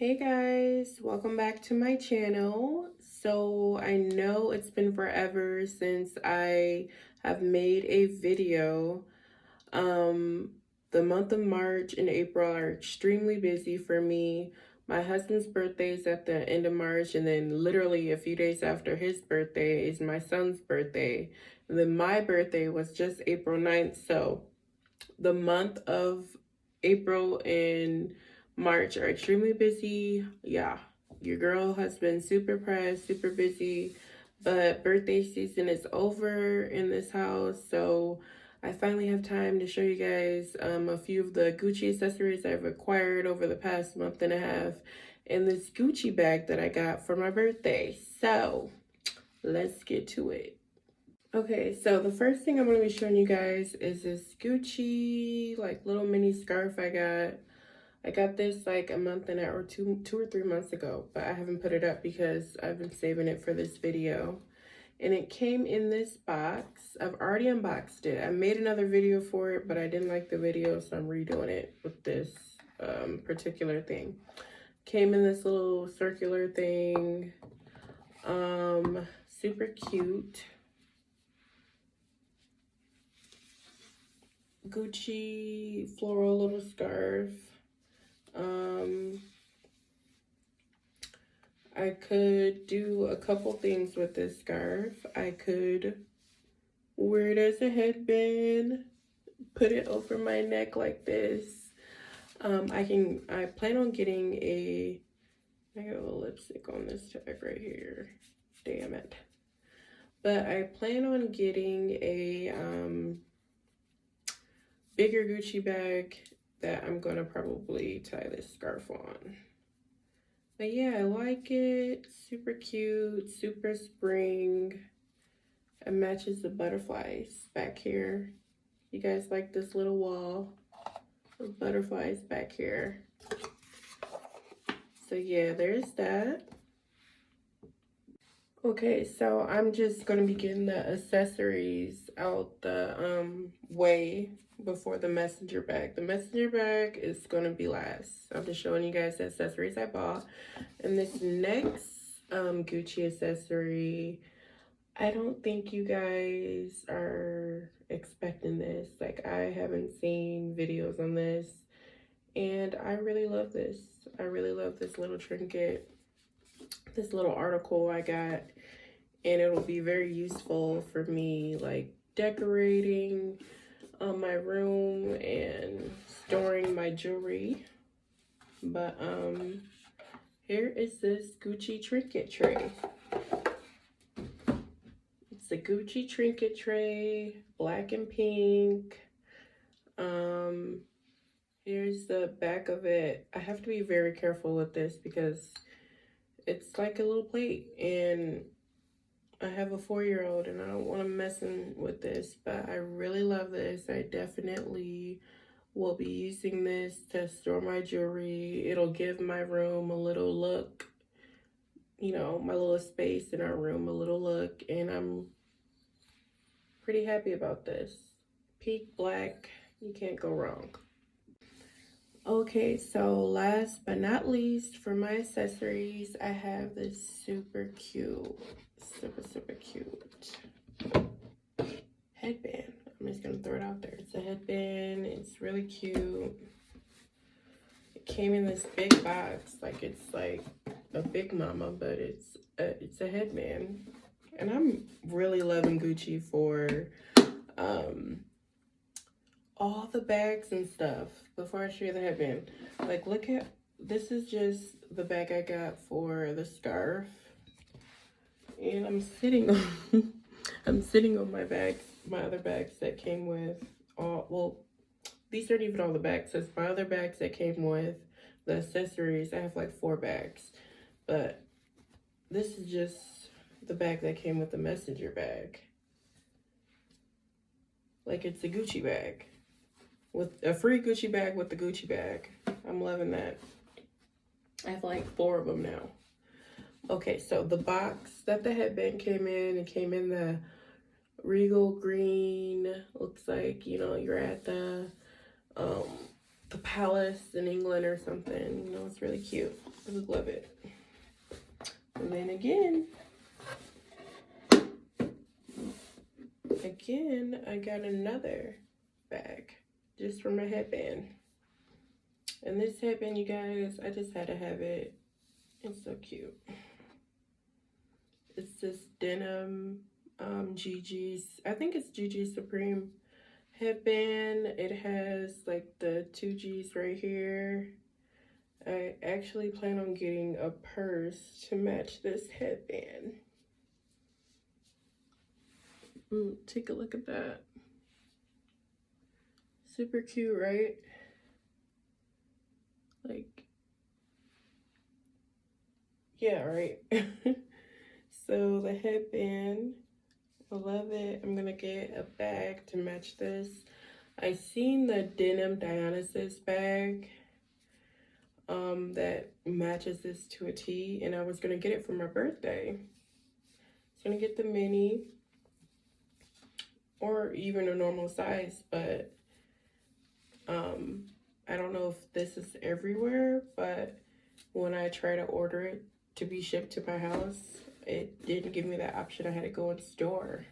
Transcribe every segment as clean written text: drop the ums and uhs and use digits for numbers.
Hey guys, welcome back to my channel. So I know it's been forever since I have made a video. Um, the month of March and April are extremely busy for me. My husband's birthday is at the end of March, and then literally a few days after his birthday is my son's birthday. And then my birthday was just April 9th. So the month of April and March are extremely busy. Yeah, your girl has been super pressed, super busy, but birthday season is over in this house. So I finally have time to show you guys a few of the Gucci accessories I've acquired over the past month and a half and this Gucci bag that I got for my birthday. So let's get to it. Okay, so the first thing I'm going to be showing you guys is this Gucci like little mini scarf I got. I got this like a month and a or two or 3 months ago, but I haven't put it up because I've been saving it for this video. And it came in this box. I've already unboxed it. I made another video for it, but I didn't like the video, so I'm redoing it with this particular thing. Came in this little circular thing. Super cute. Gucci floral little scarf. I could do a couple things with this scarf. I could wear it as a headband, put it over my neck like this. I plan on getting I got a little lipstick on this tag right here. Damn it. But I plan on getting a bigger Gucci bag that I'm gonna probably tie this scarf on. But yeah, I like it. Super cute, super spring. It matches the butterflies back here. You guys like this little wall of butterflies back here. So yeah, there's that. Okay, so I'm just gonna be getting the accessories out the way before the messenger bag. The messenger bag is gonna be last. I'm just showing you guys the accessories I bought. And this next Gucci accessory, I don't think you guys are expecting this. Like, I haven't seen videos on this, and I really love this. I really love this little trinket, this little article I got, and it'll be very useful for me, like decorating my room and storing my jewelry. But here is this Gucci trinket tray. It's a Gucci trinket tray, black and pink. Here's the back of it. I have to be very careful with this because it's like a little plate, and I have a 4-year-old and I don't want to messing with this, but I really love this. I definitely will be using this to store my jewelry. It'll give my room a little look, you know, my little space in our room a little look, and I'm pretty happy about this. Pink, black, you can't go wrong. Okay, so last but not least, for my accessories, I have this super cute headband. I'm just gonna throw it out there. It's a headband. It's really cute. It came in this big box, like it's like a big mama, but it's a headband. And I'm really loving Gucci for all the bags and stuff. Before I show you the headband, like, look at this. Is just the bag I got for the scarf, and I'm sitting on I'm sitting on my bags, my other bags that came with all, well, these aren't even all the bags. It's my other bags that came with the accessories. I have like 4 bags, but this is just the bag that came with the messenger bag. Like, it's a Gucci bag. With a free Gucci bag with the Gucci bag. I'm loving that. I have like 4 of them now. Okay, so the box that the headband came in, it came in the Regal green. Looks like, you know, you're at the a palace in England or something. You know, it's really cute. I would love it. And then again, I got another bag just for my headband. And this headband, you guys, I just had to have it. It's so cute. It's this denim GG's, I think it's GG Supreme headband. It has like the 2G's right here. I actually plan on getting a purse to match this headband. Take a look at that. Super cute, right? Like, yeah, right. So the headband, I love it. I'm gonna get a bag to match this. I seen the denim Dionysus bag that matches this to a T, and I was gonna get it for my birthday. I was gonna get the mini or even a normal size, but I don't know if this is everywhere, but when I try to order it to be shipped to my house, it didn't give me that option. I had to go in store.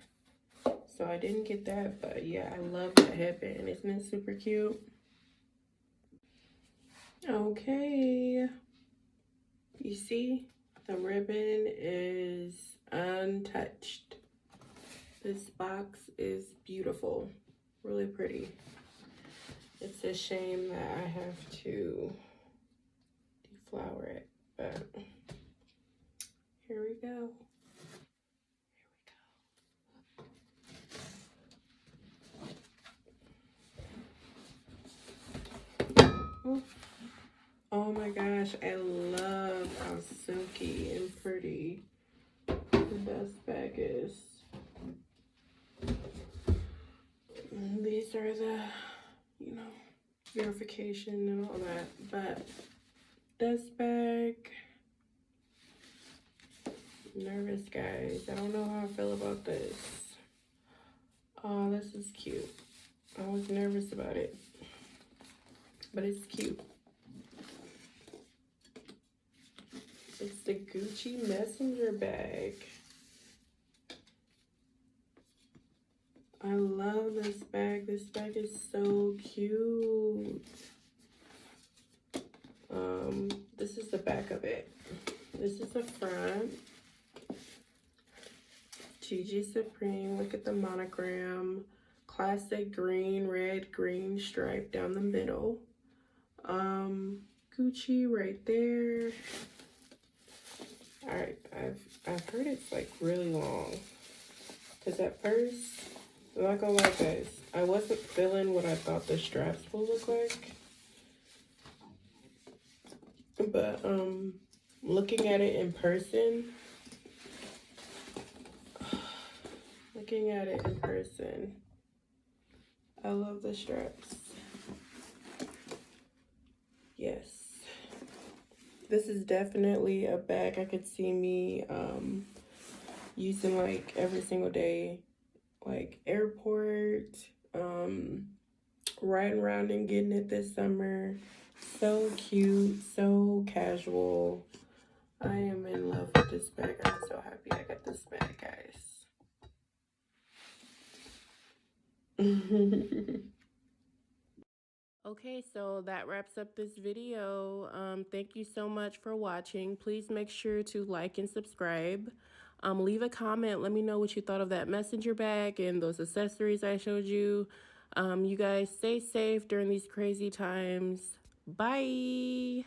So I didn't get that, but yeah, I love that headband. Isn't it super cute? Okay. You see, the ribbon is untouched. This box is beautiful. Really pretty. It's a shame that I have to deflower it, but here we go. Oh my gosh, I love how silky and pretty the dust bag is. And these are the, you know, verification and all that, but dust bag. Nervous, guys. I don't know how I feel about this. Oh, this is cute. I was nervous about it, but it's cute. It's the Gucci messenger bag. I love this bag. This bag is so cute. This is the back of it. This is the front. GG Supreme. Look at the monogram. Classic green, red, green stripe down the middle. Gucci right there. All right, I've heard it's like really long. Cause at first, I'm not gonna lie, guys, I wasn't feeling what I thought the straps will look like. But looking at it in person, I love the straps. Yes. This is definitely a bag I could see me using like every single day, like airport, riding around and getting it this summer. So cute, so casual. I am in love with this bag. I'm so happy I got this bag, guys. Okay, so that wraps up this video. Thank you so much for watching. Please make sure to like and subscribe. Leave a comment. Let me know what you thought of that messenger bag and those accessories I showed you. You guys stay safe during these crazy times. Bye.